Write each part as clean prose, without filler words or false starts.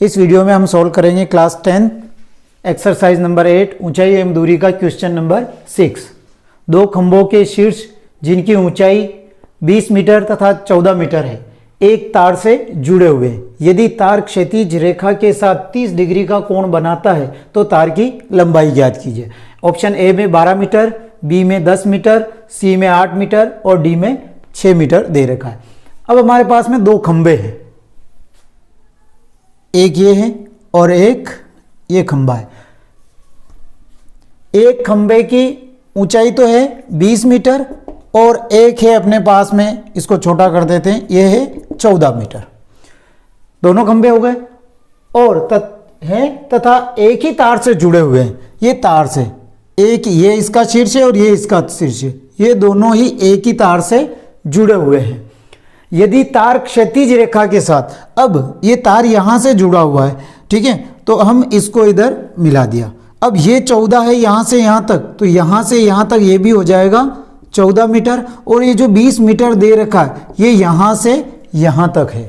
इस वीडियो में हम सॉल्व करेंगे क्लास 10 एक्सरसाइज नंबर 8 ऊंचाई एवं दूरी का क्वेश्चन नंबर 6। दो खंभों के शीर्ष जिनकी ऊंचाई 20 मीटर तथा 14 मीटर है एक तार से जुड़े हुए हैं। यदि तार क्षैतिज रेखा के साथ 30 डिग्री का कोण बनाता है तो तार की लंबाई ज्ञात कीजिए। ऑप्शन ए में 12 मीटर, बी में 10 मीटर, सी में 8 मीटर और डी में 6 मीटर दे रखा है। अब हमारे पास में दो खंभे हैं, एक ये है और एक ये खंभा है। एक खंभे की ऊंचाई तो है 20 मीटर और एक है अपने पास में, इसको छोटा कर देते हैं, ये है 14 मीटर। दोनों खंभे हो गए और तथा एक ही तार से जुड़े हुए हैं। ये तार से एक, ये इसका शीर्ष है और ये इसका शीर्ष है, ये दोनों ही एक ही तार से जुड़े हुए हैं। यदि तार क्षैतिज रेखा के साथ, अब ये तार यहां से जुड़ा हुआ है, ठीक है, तो हम इसको इधर मिला दिया। अब ये 14 है यहां से यहां तक, तो यहां से यहां तक ये भी हो जाएगा 14 मीटर और ये जो 20 मीटर दे रखा है ये यहां से यहां तक है।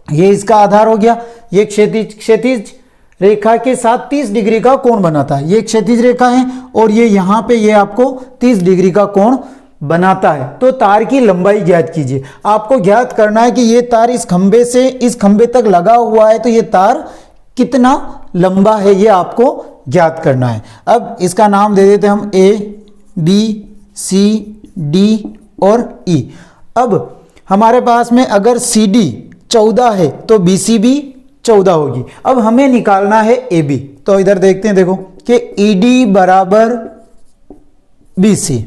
ये इसका आधार हो गया। ये क्षैतिज रेखा के साथ 30 डिग्री का कोण बनाता है। ये क्षैतिज रेखा है और ये यहां पे ये आपको 30 डिग्री का कोण बनाता है। तो तार की लंबाई ज्ञात कीजिए। आपको ज्ञात करना है कि ये तार इस खंभे से इस खंभे तक लगा हुआ है तो ये तार कितना लंबा है ये आपको ज्ञात करना है। अब इसका नाम दे देते हैं हम ए, बी, सी, डी और ई। अब हमारे पास में अगर सी डी 14 है तो बी सी भी 14 होगी। अब हमें निकालना है ए बी, तो इधर देखते हैं, देखो कि ई डी बराबर बी सी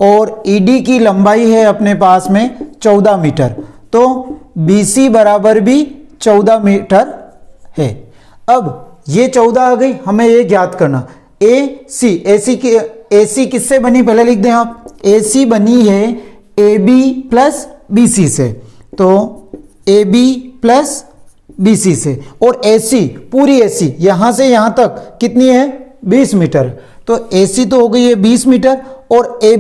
और ई डी की लंबाई है अपने पास में 14 मीटर, तो बी सी बराबर भी 14 मीटर है। अब ये 14 आ गई, हमें ये ज्ञात करना ए सी किससे बनी पहले लिख दें आप। ए सी बनी है A B plus B C से, तो A B plus B C से, और ए सी पूरी ए सी यहां से यहां तक कितनी है 20 मीटर, तो ए सी तो हो गई है 20 मीटर और ए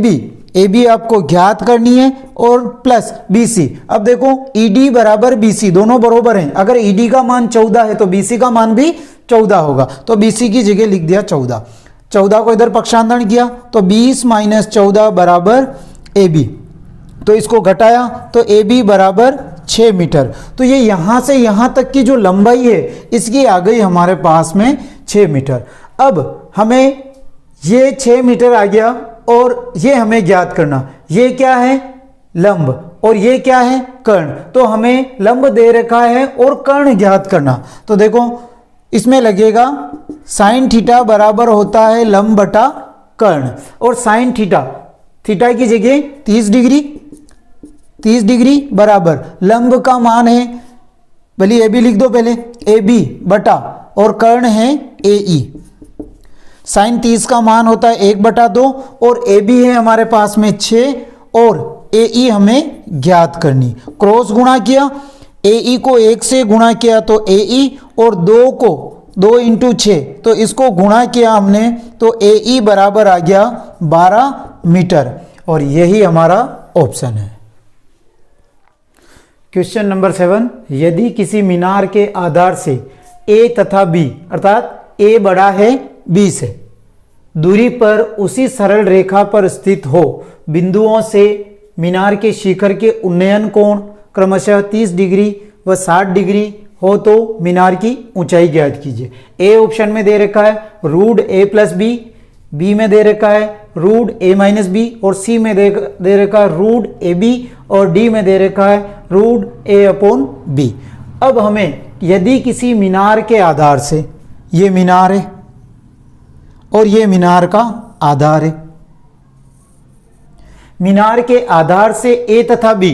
बी आपको ज्ञात करनी है और प्लस बी सी। अब देखो ई डी बराबर बी सी, दोनों बराबर हैं। अगर ई डी का मान 14 है तो बी सी का मान भी 14 होगा, तो बी सी की जगह लिख दिया 14। 14 को इधर पक्षांतरण किया तो 20 माइनस 14 बराबर ए बी, तो इसको घटाया तो ए बी बराबर 6 मीटर। तो ये यहां से यहां तक की जो लंबाई है इसकी आ गई हमारे पास में 6 मीटर। अब हमें ये 6 मीटर आ गया और ये हमें ज्ञात करना, ये क्या है लंब और ये क्या है कर्ण। तो हमें लंब दे रखा है और कर्ण ज्ञात करना, तो देखो इसमें लगेगा साइन थीटा बराबर होता है लंब बटा कर्ण, और साइन थीटा की जगह 30 डिग्री बराबर लंब का मान है, भले ए बी लिख दो पहले, ए बी बटा और कर्ण है ए ई। साइन 30 का मान होता है 1/2 और ए बी है हमारे पास में 6 और ए ई हमें ज्ञात करनी। क्रॉस गुणा किया, ए ई को 1 से गुणा किया तो ए ई, और 2 को 2 × 6 तो इसको गुणा किया हमने तो ए ई बराबर आ गया 12 मीटर, और यही हमारा ऑप्शन है। क्वेश्चन नंबर 7, यदि किसी मीनार के आधार से ए तथा बी अर्थात ए बड़ा है बी से दूरी पर उसी सरल रेखा पर स्थित हो, बिंदुओं से मीनार के शिखर के उन्नयन कोण क्रमशः 30 डिग्री व 60 डिग्री हो तो मीनार की ऊंचाई ज्ञात कीजिए। ए ऑप्शन में दे रखा है रूट ए प्लस बी, बी में दे रखा है रूट ए माइनस बी और सी में दे रखा है रूट ए बी और डी में दे रखा है रूट ए अपॉन बी। अब हमें यदि किसी मीनार के आधार से, ये मीनार है और ये मीनार का आधार है, मीनार के आधार से ए तथा बी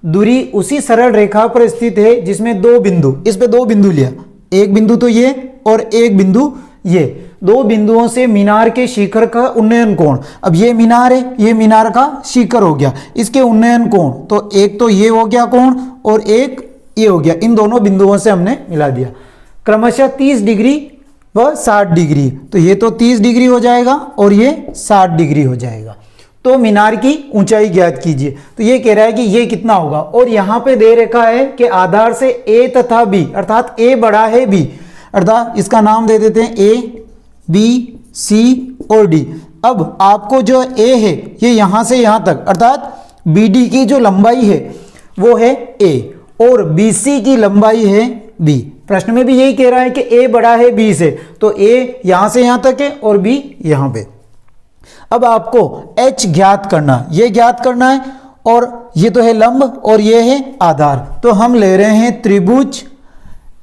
दूरी उसी सरल रेखा पर स्थित है जिसमें दो बिंदु, इस पे दो बिंदु लिया, एक बिंदु तो ये और एक बिंदु ये, दो बिंदुओं से मीनार के शिखर का उन्नयन कोण। अब ये मीनार है, ये मीनार का शिखर हो गया, इसके उन्नयन कोण तो एक तो ये हो गया कोण और एक ये हो गया, इन दोनों बिंदुओं से हमने मिला दिया। क्रमशः 30 डिग्री व 60 डिग्री, तो ये तो 30 डिग्री हो जाएगा और ये 60 डिग्री हो जाएगा। तो मीनार की ऊंचाई ज्ञात कीजिए। तो ये कह रहा है कि ये कितना होगा, और यहाँ पे दे रखा है कि आधार से ए तथा बी, अर्थात ए बड़ा है बी, अर्थात इसका नाम दे देते हैं ए, बी, सी और डी। अब आपको जो ए है ये यहाँ से यहाँ तक, अर्थात बी डी की जो लंबाई है वो है ए और बी सी की लंबाई है बी। प्रश्न में भी यही कह रहा है कि ए बड़ा है बी से, तो ए यहाँ से यहाँ तक है और बी यहाँ पे। अब आपको h ज्ञात करना, ये ज्ञात करना है, और ये तो है लंब और ये है आधार। तो हम ले रहे हैं त्रिभुज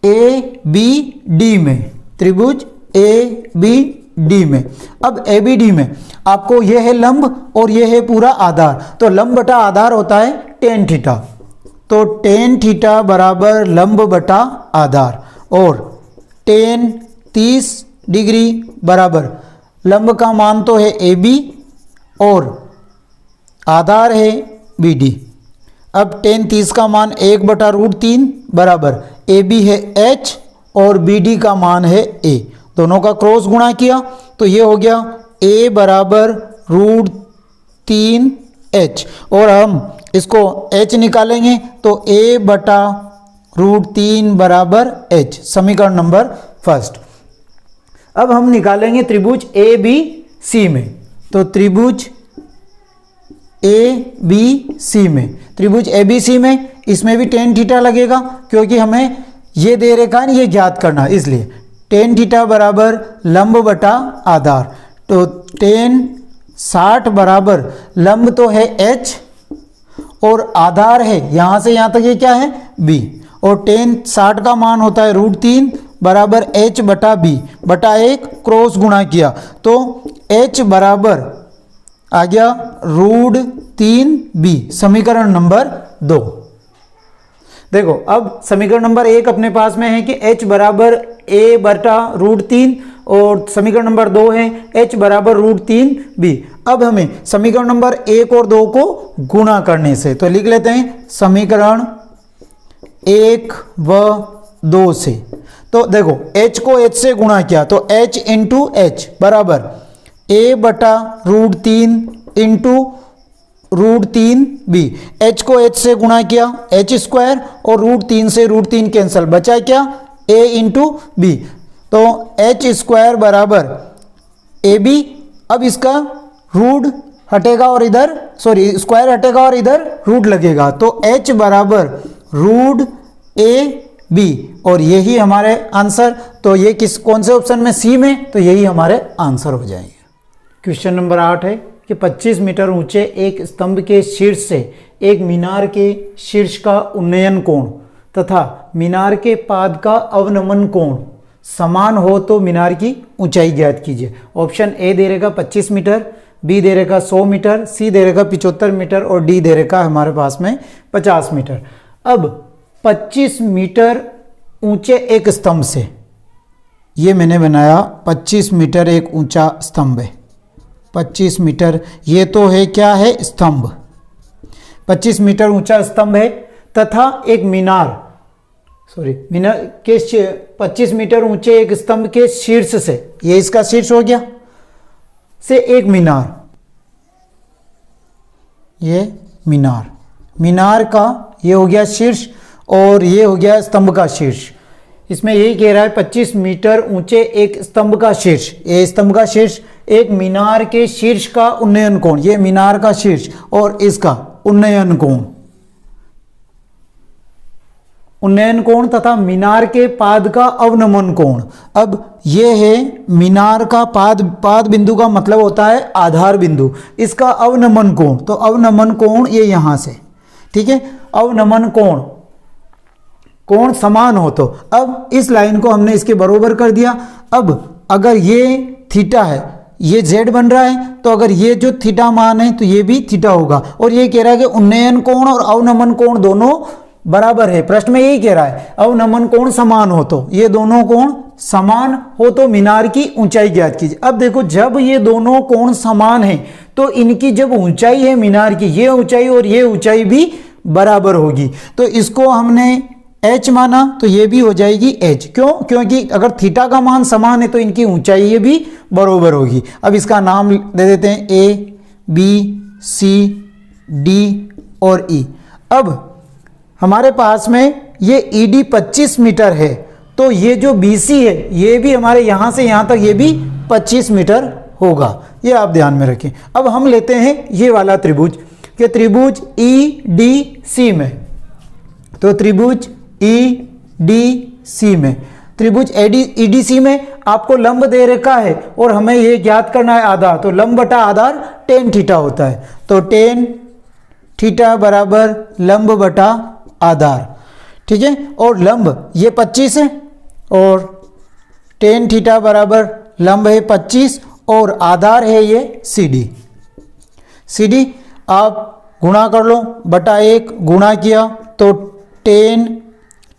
ए बी डी में, त्रिभुज ए बी डी में। अब ए बी डी में आपको ये है लंब और ये है पूरा आधार, तो लंब बटा आधार होता है टेन थीटा। तो टेन थीटा बराबर लंब बटा आधार, और टेन 30 डिग्री बराबर लंब का मान तो है ए बी और आधार है बी डी। अब टेन 30 का मान 1/√3 बराबर ए बी है h और बी डी का मान है a। दोनों का क्रॉस गुणा किया तो ये हो गया a बराबर √3h, और हम इसको h निकालेंगे तो a/√3 बराबर h, समीकरण नंबर फर्स्ट। अब हम निकालेंगे त्रिभुज ए बी सी में। तो त्रिभुज ए बी सी में, त्रिभुज ए बी सी में इसमें भी टेन थीटा लगेगा, क्योंकि हमें ये दे रखा है ये ज्ञात करना, इसलिए टेन थीटा बराबर लंब बटा आधार। तो टेन 60 बराबर लंब तो है h और आधार है यहाँ से यहाँ तक ये क्या है b, और टेन 60 का मान होता है √3 बराबर h बटा b बटा 1, क्रॉस गुणा किया तो h बराबर आ गया √3b, समीकरण नंबर 2। देखो अब समीकरण नंबर 1 अपने पास में है कि h बराबर a बटा √3, और समीकरण नंबर 2 है h बराबर √3b। अब हमें समीकरण नंबर 1 और 2 को गुणा करने से, तो लिख लेते हैं समीकरण 1 व 2 से। तो देखो h को h से गुणा किया तो h इंटू h बराबर a बटा √3 इंटू √3b। h को h से गुणा किया h स्क्वायर, और √3 से √3 कैंसिल, बचा क्या a इंटू b। तो h स्क्वायर बराबर ए बी। अब इसका रूट हटेगा और इधर स्क्वायर हटेगा और इधर रूट लगेगा, तो h बराबर √a_b, और यही हमारे आंसर। तो ये कौन से ऑप्शन में, सी में, तो यही हमारे आंसर हो जाएंगे। क्वेश्चन नंबर 8 है कि 25 मीटर ऊंचे एक स्तंभ के शीर्ष से एक मीनार के शीर्ष का उन्नयन कोण तथा मीनार के पाद का अवनमन कोण समान हो तो मीनार की ऊंचाई ज्ञात कीजिए। ऑप्शन ए दे रहेगा 25 मीटर, बी दे रहेगा 100 मीटर, सी दे रहेगा 75 मीटर और डी दे रहेगा हमारे पास में 50 मीटर। अब 25 मीटर ऊंचे एक स्तंभ से, ये मैंने बनाया 25 मीटर एक ऊंचा स्तंभ है। 25 मीटर ये तो है क्या है स्तंभ, 25 मीटर ऊंचा स्तंभ है तथा एक मीनार के 25 मीटर ऊंचे एक स्तंभ के शीर्ष से, ये इसका शीर्ष हो गया, से एक मीनार, ये मीनार का ये हो गया शीर्ष और ये हो गया स्तंभ का शीर्ष। इसमें यही कह रहा है 25 मीटर ऊंचे एक स्तंभ का शीर्ष, ये स्तंभ का शीर्ष, एक मीनार के शीर्ष का उन्नयन कोण, ये मीनार का शीर्ष और इसका उन्नयन कोण तथा मीनार के पाद का अवनमन कोण। अब ये है मीनार का पाद बिंदु का मतलब होता है आधार बिंदु, इसका अवनमन कोण, तो अवनमन कोण ये यहां से, ठीक है, अवनमन कोण समान हो तो। अब इस लाइन को हमने इसके बराबर कर दिया। अब अगर ये थीटा है, ये z बन रहा है, तो अगर ये जो थीटा मान है तो ये भी थीटा होगा, और ये कह रहा है कि उन्नयन कोण और अवनमन कोण दोनों बराबर है। प्रश्न में यही कह रहा है अवनमन कोण समान हो तो, ये दोनों कोण समान हो तो मीनार की ऊंचाई ज्ञात कीजिए। अब देखो जब ये दोनों कोण समान है तो इनकी जब ऊंचाई है मीनार की, ये ऊंचाई और ये ऊंचाई भी बराबर होगी, तो इसको हमने h माना तो ये भी हो जाएगी h। क्यों? क्योंकि अगर थीटा का मान समान है तो इनकी ऊंचाई ये भी बराबर होगी। अब इसका नाम दे देते हैं a b सी डी और ई। अब हमारे पास में ये ईडी 25 मीटर है, तो ये जो बीसी है ये भी हमारे यहाँ से यहाँ तक ये भी 25 मीटर होगा, ये आप ध्यान में रखें। अब हम लेते हैं ये वाला त्रिभुज कि त्रिभुज ई डी सी में, तो त्रिभुज ई डी सी में, त्रिभुज ईडीसी में आपको लंब दे रखा है और हमें ये ज्ञात करना है आधार, तो लंब बटा आधार टेन थीटा होता है, तो टेन थीटा बराबर लंब बटा आधार, ठीक है। और लंब ये 25 है और टेन थीटा बराबर लंब है 25 और आधार है ये सी डी। आप गुणा कर लो, बटा 1 गुणा किया तो टेन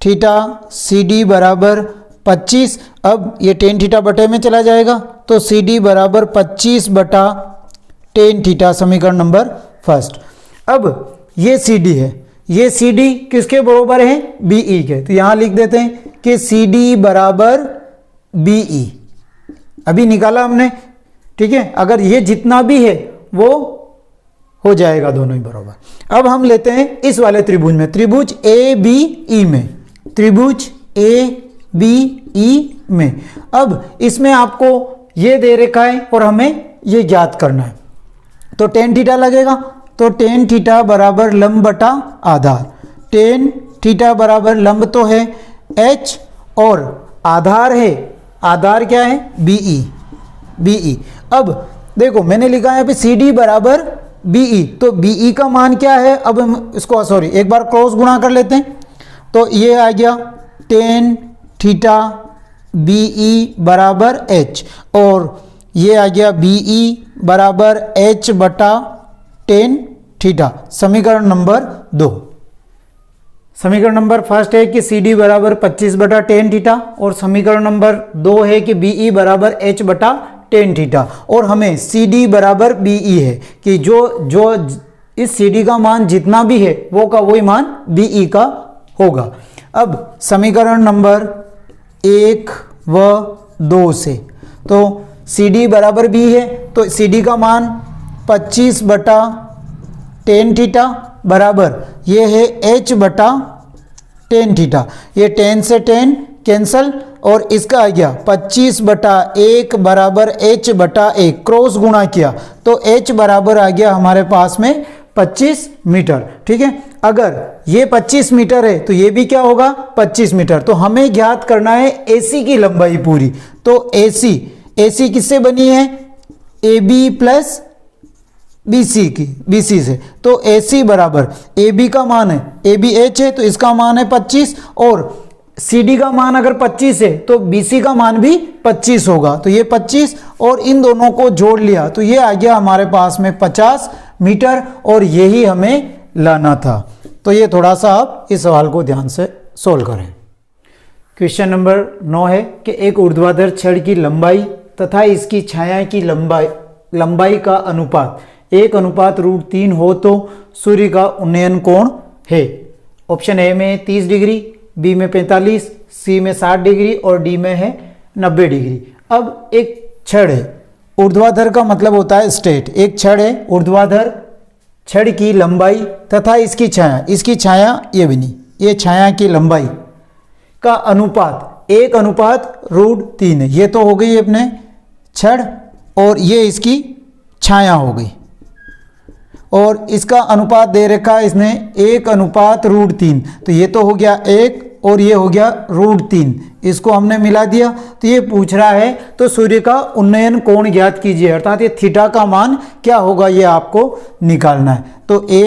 थीटा सी डी बराबर 25। अब ये टेन थीटा बटे में चला जाएगा तो सी डी बराबर 25 बटा टेन थीटा, समीकरण नंबर फर्स्ट। अब ये सी डी है, ये सी डी किसके बराबर है, बीई के, तो यहाँ लिख देते हैं कि सी डी बराबर बीई, अभी निकाला हमने, ठीक है। अगर ये जितना भी है वो हो जाएगा दोनों ही बराबर। अब हम लेते हैं इस वाले त्रिभुज में, त्रिभुज ए बी ई में, त्रिभुज ए बी ई में। अब इसमें आपको ये दे रखा है और हमें ये ज्ञात करना है, तो टेन थीटा लगेगा, तो टेन थीटा बराबर लंब बटा आधार, टेन थीटा बराबर लंब तो है एच और आधार है, आधार क्या है बीई। अब देखो मैंने लिखा है अभी सी डी बराबर बीई, तो बीई का मान क्या है, अब हम इसको सॉरी एक बार क्रॉस गुणा कर लेते हैं, तो ये आ गया टेन थीटा बीई बराबर एच और ये आ गया बीई बराबर एच बटा टेन थीटा, समीकरण नंबर 2। समीकरण नंबर फर्स्ट है कि सी डी बराबर 25 बटा टेन थीटा और समीकरण नंबर 2 है कि बीई बराबर एच बटा टेन थीटा, और हमें सी डी बराबर बीई है कि जो इस सी डी का मान जितना भी है वो का वही मान बीई का होगा। अब समीकरण नंबर 1 व 2 से, तो सी डी बराबर बी है, तो सी डी का मान 25 बटा टेन थीटा बराबर ये है एच बटा टेन थीटा, ये टेन से टेन कैंसल और इसका आ गया 25 बटा 1 बराबर एच बटा 1, क्रॉस गुणा किया तो एच बराबर आ गया हमारे पास में 25 मीटर, ठीक है। अगर ये 25 मीटर है तो ये भी क्या होगा 25 मीटर, तो हमें ज्ञात करना है एसी की लंबाई पूरी, तो एसी किससे बनी है, ए बी प्लस बीसी से, तो एसी बराबर ए बी का मान है, ए बी एच है तो इसका मान है 25 और सी डी का मान अगर 25 है तो बीसी का मान भी 25 होगा, तो ये 25 और इन दोनों को जोड़ लिया तो ये आ गया हमारे पास में 50 मीटर और यही हमें लाना था। तो ये थोड़ा सा आप इस सवाल को ध्यान से सोल्व करें। क्वेश्चन नंबर 9 है कि एक ऊर्ध्वाधर छड़ की लंबाई तथा इसकी छाया की लंबाई का अनुपात 1:√3 हो तो सूर्य का उन्नयन कोण है। ऑप्शन ए में 30 डिग्री, बी में 45, सी में 60 डिग्री और डी में है 90 डिग्री। अब एक छड़ है, ऊर्ध्वाधर का मतलब होता है स्ट्रेट, एक छड़ है ऊर्ध्वाधर, छड़ की लंबाई तथा इसकी छाया ये भी नहीं, ये छाया की लंबाई का अनुपात 1:√3 है। ये तो हो गई अपने छड़ और ये इसकी छाया हो गई और इसका अनुपात दे रखा है इसने 1:√3, तो ये तो हो गया 1 और ये हो गया √3, इसको हमने मिला दिया तो ये पूछ रहा है तो सूर्य का उन्नयन कोण ज्ञात कीजिए, अर्थात ये थीटा का मान क्या होगा ये आपको निकालना है। तो ए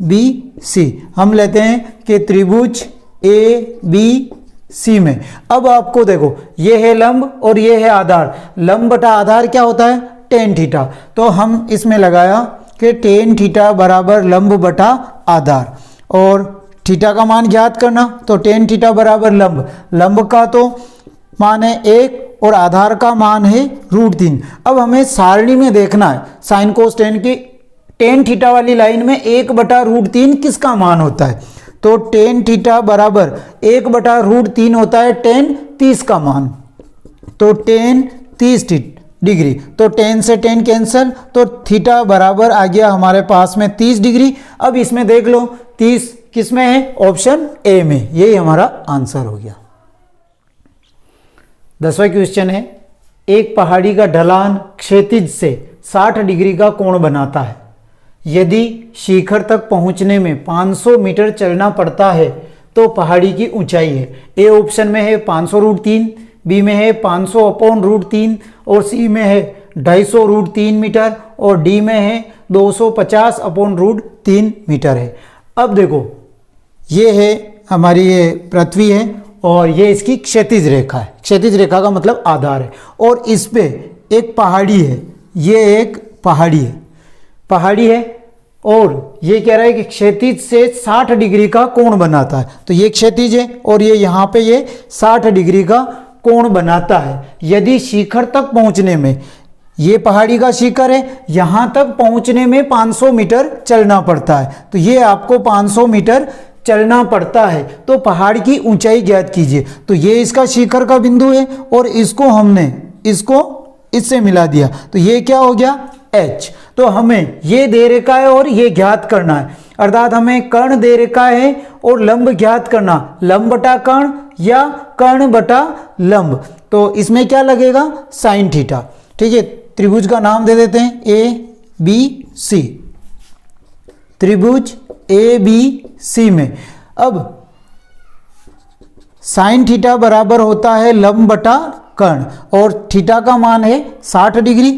बी सी हम लेते हैं कि त्रिभुज ए बी सी में, अब आपको देखो ये है लंब और ये है आधार, लंब बटा आधार क्या होता है टेन थीटा, तो हम इसमें लगाया कि टेन थीटा बराबर लंब बटा आधार और थीटा का मान ज्ञात करना, तो टेन थीटा बराबर लंब का तो मान है 1 और आधार का मान है √3। अब हमें सारणी में देखना है साइन कोस टेन की, टेन थीटा वाली लाइन में 1/√3 किसका मान होता है, तो टेन थीटा बराबर 1/√3 होता है टेन 30 का मान, तो टेन 30 डिग्री, तो tan से tan कैंसल, तो थीटा बराबर आ गया हमारे पास में 30 डिग्री। अब इसमें देख लो 30 किस में है, ऑप्शन ए में, यही हमारा आंसर हो गया। 10वां क्वेश्चन है, एक पहाड़ी का ढलान क्षैतिज से 60 डिग्री का कोण बनाता है। यदि शिखर तक पहुंचने में 500 मीटर चलना पड़ता है तो पहाड़ी की ऊंचाई है। ए ऑप्शन में है 500√3, बी में है 500/√3 और सी में है 250√3 मीटर और डी में है 250/√3 मीटर है। अब देखो ये है हमारी ये पृथ्वी है और ये इसकी क्षैतिज रेखा है, क्षैतिज रेखा का मतलब आधार है, और इस पे एक पहाड़ी है, ये एक पहाड़ी है और ये कह रहा है कि क्षैतिज से 60 डिग्री का कोण बनाता है। तो ये क्षैतिज है और ये यहाँ पे ये 60 डिग्री का कोण बनाता है। यदि शिखर तक पहुंचने में, ये पहाड़ी का शिखर है, यहाँ तक पहुंचने में 500 मीटर चलना पड़ता है, तो ये आपको 500 मीटर चलना पड़ता है, तो पहाड़ की ऊंचाई ज्ञात कीजिए। तो ये इसका शिखर का बिंदु है और इसको हमने इससे मिला दिया, तो ये क्या हो गया, H। तो हमें ये दे रखा है और ये ज्ञात करना है, अर्थात हमें कर्ण दे रखा है और लंब ज्ञात करना, लंब बटा कर्ण या कर्ण बटा लंब। तो इसमें क्या लगेगा, साइन थीटा। ठीक है, त्रिभुज का नाम दे देते हैं ABC, त्रिभुज ABC में अब साइन थीटा बराबर होता है लंब बटा कर्ण और थीटा का मान है 60 डिग्री,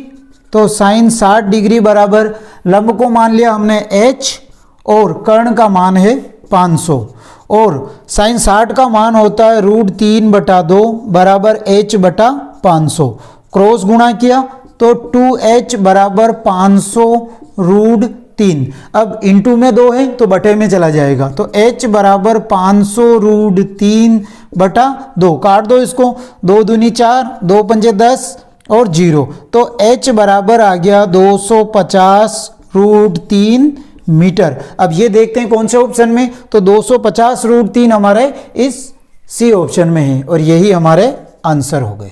तो साइन 60 डिग्री बराबर लंब को मान लिया हमने H और कर्ण का मान है 500 और साइन 60 का मान होता है √3/2 बराबर H/500, क्रॉस गुणा किया तो 2H बराबर 500√3। अब इंटू में 2 है तो बटे में चला जाएगा, तो H बराबर 500√3/2, काट दो इसको, 2 दूनी 4, 2 पंजे 10 और 0, तो H बराबर आ गया 250√3 मीटर। अब ये देखते हैं कौन से ऑप्शन में, तो 250√3 हमारे इस सी ऑप्शन में है और यही हमारे आंसर हो गए।